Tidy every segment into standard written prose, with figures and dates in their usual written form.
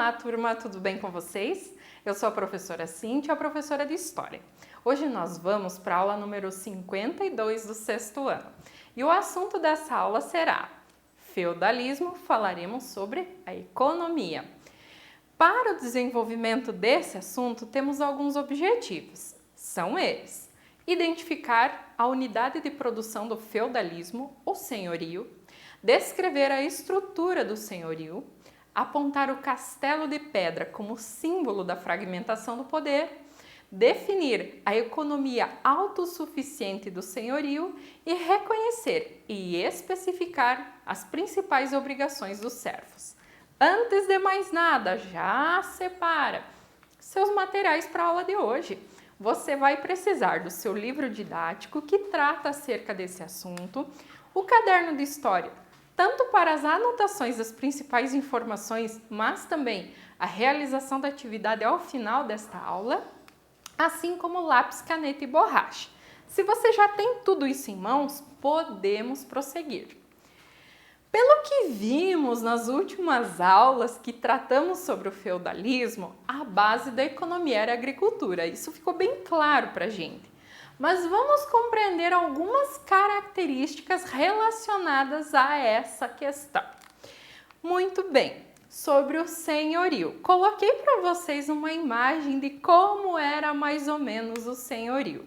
Olá, turma, tudo bem com vocês? Eu sou a professora Cíntia, a professora de História. Hoje nós vamos para a aula número 52 do sexto ano. E o assunto dessa aula será feudalismo, falaremos sobre a economia. Para o desenvolvimento desse assunto, temos alguns objetivos. São eles: identificar a unidade de produção do feudalismo, o senhorio, descrever a estrutura do senhorio, apontar o castelo de pedra como símbolo da fragmentação do poder, definir a economia autossuficiente do senhorio e reconhecer e especificar as principais obrigações dos servos. Antes de mais nada, já separa seus materiais para a aula de hoje. Você vai precisar do seu livro didático que trata acerca desse assunto, o caderno de história, tanto para as anotações das principais informações, mas também a realização da atividade ao final desta aula, assim como lápis, caneta e borracha. Se você já tem tudo isso em mãos, podemos prosseguir. Pelo que vimos nas últimas aulas que tratamos sobre o feudalismo, a base da economia era a agricultura. Isso ficou bem claro para a gente. Mas vamos compreender algumas características relacionadas a essa questão. Muito bem, sobre o senhorio. Coloquei para vocês uma imagem de como era mais ou menos o senhorio.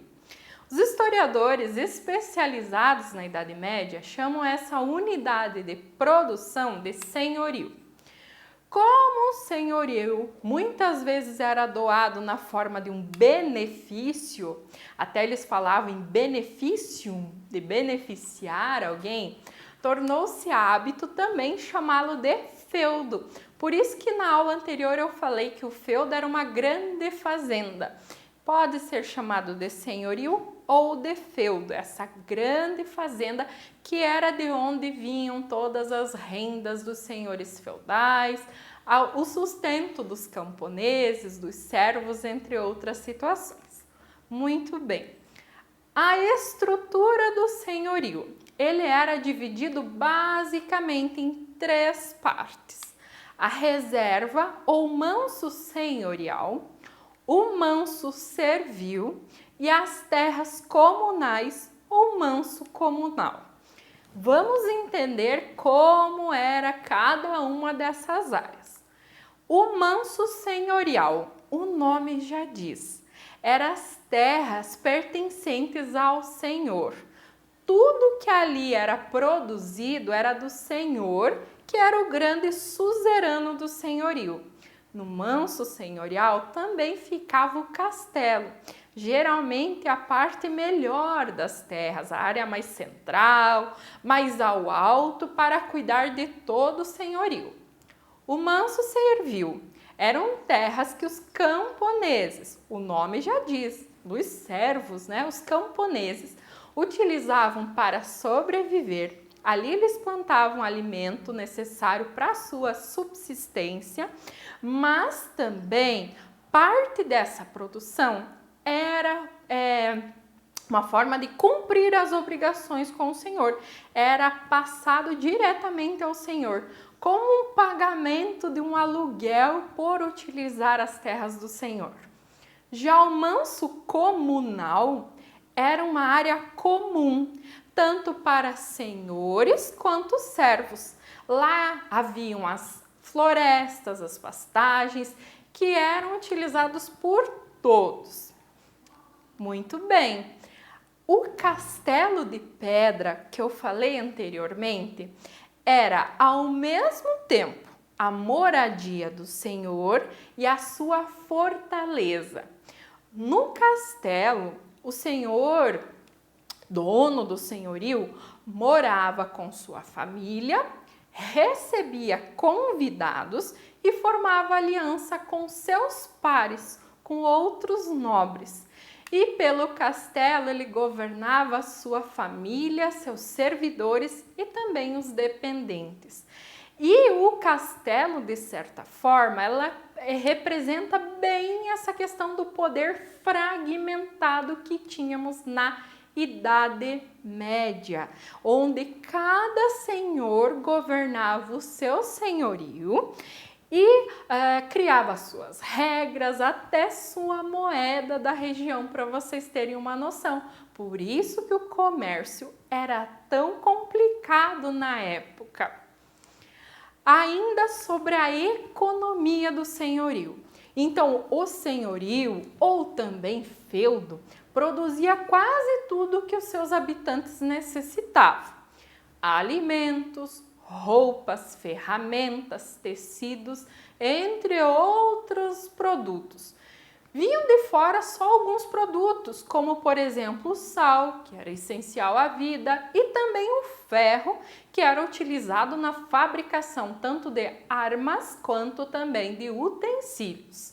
Os historiadores especializados na Idade Média chamam essa unidade de produção de senhorio. Como o senhorio muitas vezes era doado na forma de um benefício, até eles falavam em benefício, de beneficiar alguém, tornou-se hábito também chamá-lo de feudo. Por isso que na aula anterior eu falei que o feudo era uma grande fazenda. Pode ser chamado de senhorio ou de feudo, essa grande fazenda que era de onde vinham todas as rendas dos senhores feudais, o sustento dos camponeses, dos servos, entre outras situações. Muito bem. A estrutura do senhorio, ele era dividido basicamente em três partes: a reserva ou manso senhorial, o manso servil e as terras comunais ou manso comunal. Vamos entender como era cada uma dessas áreas. O manso senhorial, o nome já diz, eram as terras pertencentes ao senhor. Tudo que ali era produzido era do senhor, que era o grande suzerano do senhorio. No manso senhorial também ficava o castelo, geralmente a parte melhor das terras, a área mais central, mais ao alto, para cuidar de todo o senhorio. O manso servil eram terras que os camponeses, o nome já diz, dos servos, os camponeses, utilizavam para sobreviver. Ali eles plantavam alimento necessário para a sua subsistência, mas também parte dessa produção era uma forma de cumprir as obrigações com o senhor. Era passado diretamente ao senhor, como um pagamento de um aluguel por utilizar as terras do senhor. Já o manso comunal era uma área comum, tanto para senhores quanto servos. Lá haviam as florestas, as pastagens, que eram utilizados por todos. Muito bem. O castelo de pedra que eu falei anteriormente era ao mesmo tempo a moradia do senhor e a sua fortaleza. No castelo, o senhor, dono do senhorio, morava com sua família, recebia convidados e formava aliança com seus pares, com outros nobres. E pelo castelo ele governava a sua família, seus servidores e também os dependentes. E o castelo, de certa forma, ela representa bem essa questão do poder fragmentado que tínhamos na Idade Média, onde cada senhor governava o seu senhorio e criava suas regras, até sua moeda da região, para vocês terem uma noção. Por isso que o comércio era tão complicado na época. Ainda sobre a economia do senhorio. Então, o senhorio, ou também feudo, produzia quase tudo que os seus habitantes necessitavam. Alimentos, roupas, ferramentas, tecidos, entre outros produtos. Vinham de fora só alguns produtos, como por exemplo o sal, que era essencial à vida, e também o ferro, que era utilizado na fabricação tanto de armas quanto também de utensílios.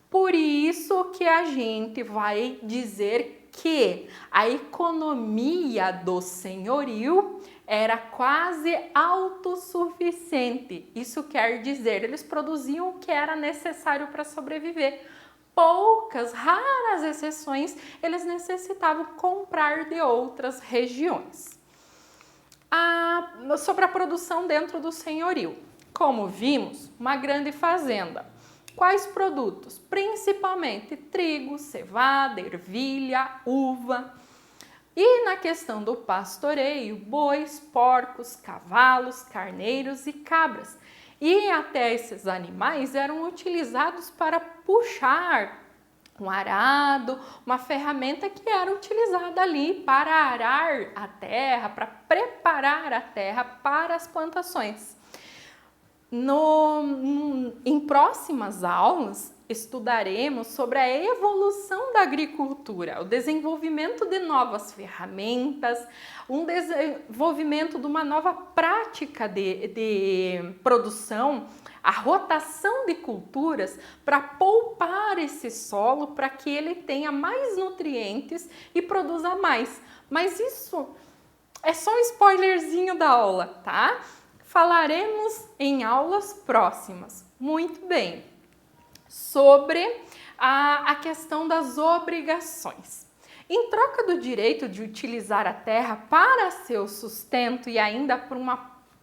Por isso que a gente vai dizer que a economia do senhorio era quase autossuficiente. Isso quer dizer, eles produziam o que era necessário para sobreviver. Poucas, raras exceções, eles necessitavam comprar de outras regiões. Sobre a produção dentro do senhorio. Como vimos, uma grande fazenda. Quais produtos? Principalmente trigo, cevada, ervilha, uva. E na questão do pastoreio, bois, porcos, cavalos, carneiros e cabras. E até esses animais eram utilizados para puxar um arado, uma ferramenta que era utilizada ali para arar a terra, para preparar a terra para as plantações. Em próximas aulas, estudaremos sobre a evolução da agricultura, o desenvolvimento de novas ferramentas, um desenvolvimento de uma nova prática de produção, a rotação de culturas para poupar esse solo para que ele tenha mais nutrientes e produza mais. Mas isso é só um spoilerzinho da aula, tá? Falaremos em aulas próximas. Muito bem. Sobre a questão das obrigações. Em troca do direito de utilizar a terra para seu sustento e ainda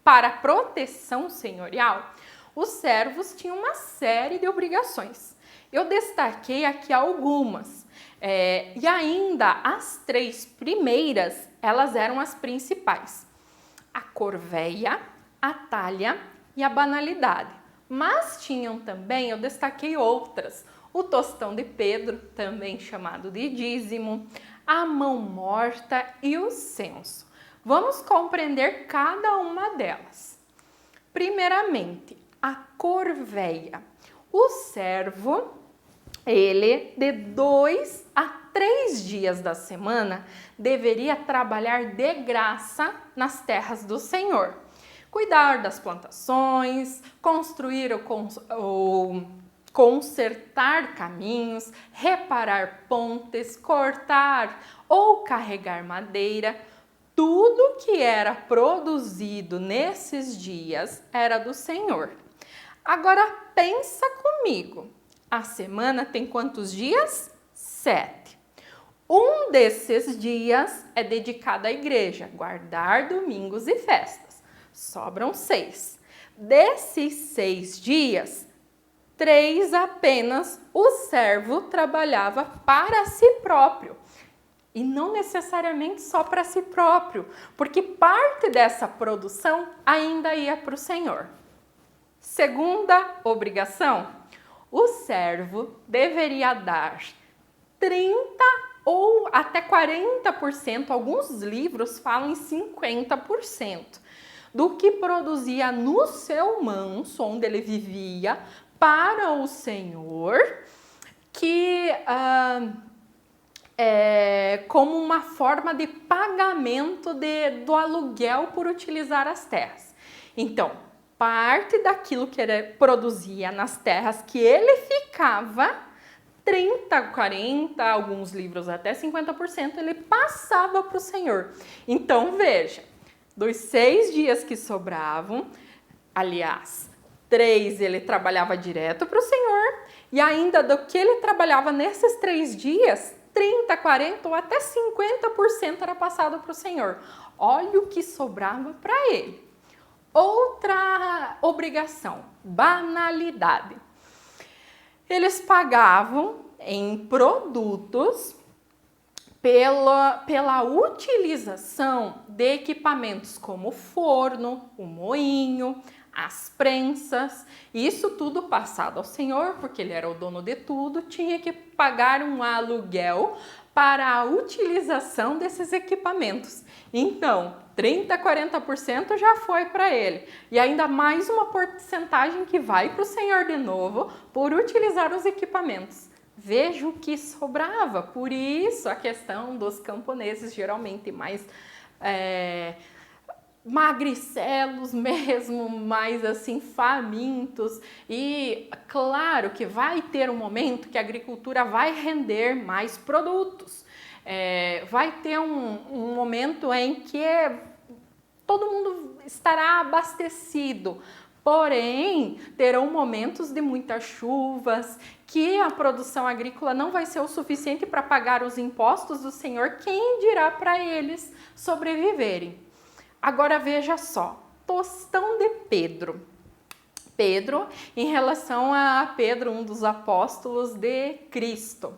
para proteção senhorial, os servos tinham uma série de obrigações. Eu destaquei aqui algumas. E ainda as 3 primeiras, elas eram as principais. A corveia, a talha e a banalidade. Mas tinham também, eu destaquei outras, o tostão de Pedro, também chamado de dízimo, a mão morta e o censo. Vamos compreender cada uma delas. Primeiramente, a corveia. O servo, ele de 2 a 3 dias da semana, deveria trabalhar de graça nas terras do Senhor. Cuidar das plantações, construir ou consertar caminhos, reparar pontes, cortar ou carregar madeira. Tudo que era produzido nesses dias era do Senhor. Agora pensa comigo, a semana tem quantos dias? 7. Um desses dias é dedicado à igreja, guardar domingos e festas. Sobram 6. Desses 6 dias, 3 apenas o servo trabalhava para si próprio. E não necessariamente só para si próprio, porque parte dessa produção ainda ia para o Senhor. Segunda obrigação, o servo deveria dar 30% ou até 40%, alguns livros falam em 50%, do que produzia no seu manso, onde ele vivia, para o Senhor, que como uma forma de pagamento do aluguel por utilizar as terras. Então, parte daquilo que ele produzia nas terras que ele ficava, 30%, 40%, alguns livros até 50%, ele passava para o Senhor. Então, veja, dos 6 dias que sobravam, aliás, 3 ele trabalhava direto para o Senhor, e ainda do que ele trabalhava nesses 3 dias, 30%, 40% ou até 50% era passado para o Senhor. Olha o que sobrava para ele. Outra obrigação, banalidade. Eles pagavam em produtos pela utilização de equipamentos como o forno, o moinho, as prensas, isso tudo passado ao Senhor, porque ele era o dono de tudo, tinha que pagar um aluguel para a utilização desses equipamentos. Então, 30%, 40% já foi para ele. E ainda mais uma porcentagem que vai para o Senhor de novo por utilizar os equipamentos. Veja o que sobrava. Por isso a questão dos camponeses geralmente mais magricelos mesmo, mais assim famintos, e claro que vai ter um momento que a agricultura vai render mais produtos, vai ter um momento em que todo mundo estará abastecido, porém terão momentos de muitas chuvas, que a produção agrícola não vai ser o suficiente para pagar os impostos do Senhor, quem dirá para eles sobreviverem. Agora veja só, tostão de Pedro. Pedro, em relação a Pedro, um dos apóstolos de Cristo,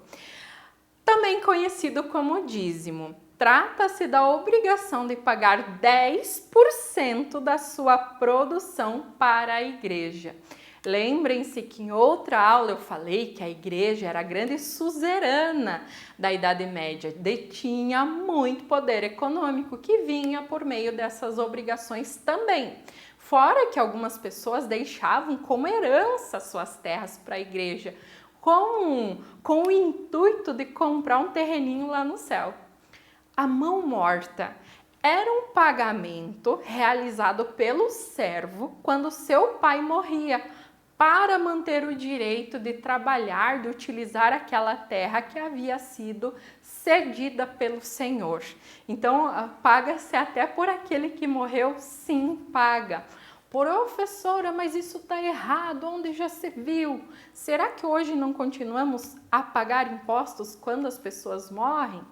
também conhecido como dízimo. Trata-se da obrigação de pagar 10% da sua produção para a igreja. Lembrem-se que em outra aula eu falei que a igreja era a grande suzerana da Idade Média, detinha muito poder econômico que vinha por meio dessas obrigações também. Fora que algumas pessoas deixavam como herança suas terras para a igreja, com o intuito de comprar um terreninho lá no céu. A mão morta era um pagamento realizado pelo servo quando seu pai morria, para manter o direito de trabalhar, de utilizar aquela terra que havia sido cedida pelo Senhor. Então, paga-se até por aquele que morreu, sim, paga. Professora, mas isso está errado, onde já se viu? Será que hoje não continuamos a pagar impostos quando as pessoas morrem?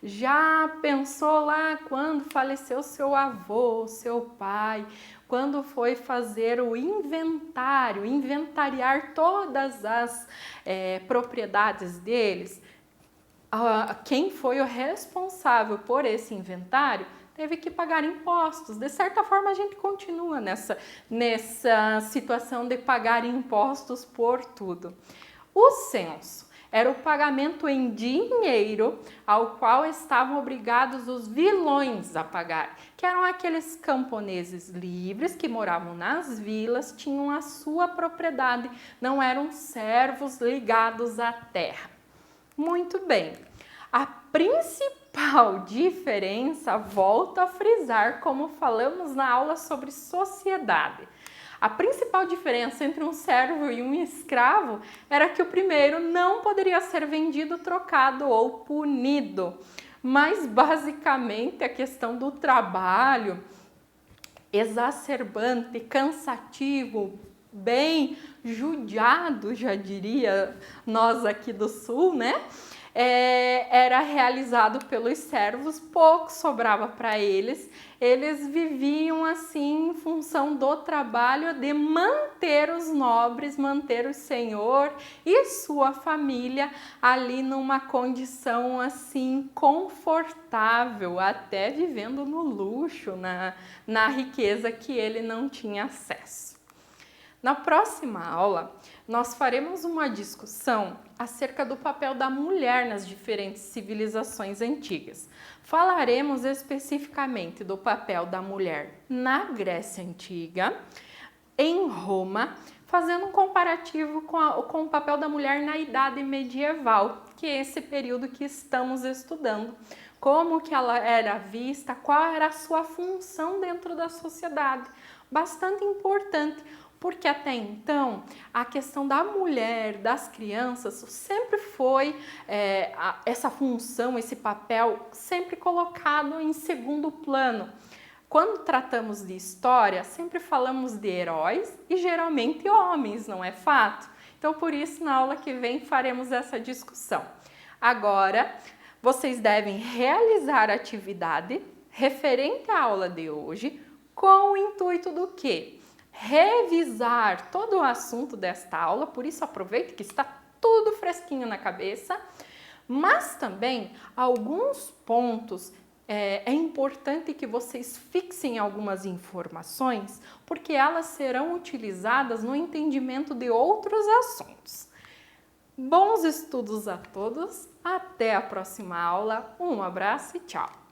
Já pensou lá quando faleceu seu avô, seu pai, quando foi fazer o inventário, inventariar todas as propriedades deles? Quem foi o responsável por esse inventário teve que pagar impostos. De certa forma, a gente continua nessa situação de pagar impostos por tudo. O censo era o pagamento em dinheiro ao qual estavam obrigados os vilões a pagar, que eram aqueles camponeses livres que moravam nas vilas, tinham a sua propriedade, não eram servos ligados à terra. Muito bem, a principal diferença, volto a frisar, como falamos na aula sobre sociedade. A principal diferença entre um servo e um escravo era que o primeiro não poderia ser vendido, trocado ou punido. Mas basicamente a questão do trabalho exacerbante, cansativo, bem judiado, já diria nós aqui do sul, né? Era realizado pelos servos, pouco sobrava para eles, eles viviam assim em função do trabalho de manter os nobres, manter o senhor e sua família ali numa condição assim confortável, até vivendo no luxo, na riqueza que ele não tinha acesso. Na próxima aula, nós faremos uma discussão acerca do papel da mulher nas diferentes civilizações antigas. Falaremos especificamente do papel da mulher na Grécia Antiga, em Roma, fazendo um comparativo com o papel da mulher na Idade Medieval, que é esse período que estamos estudando. Como que ela era vista, qual era a sua função dentro da sociedade. Bastante importante, porque até então a questão da mulher, das crianças, sempre foi essa função, esse papel sempre colocado em segundo plano. Quando tratamos de história, sempre falamos de heróis e geralmente homens, não é fato? Então, por isso, na aula que vem faremos essa discussão. Agora, vocês devem realizar a atividade referente à aula de hoje, com o intuito do quê? Revisar todo o assunto desta aula, por isso aproveite que está tudo fresquinho na cabeça, mas também alguns pontos é importante que vocês fixem algumas informações, porque elas serão utilizadas no entendimento de outros assuntos. Bons estudos a todos, até a próxima aula, um abraço e tchau!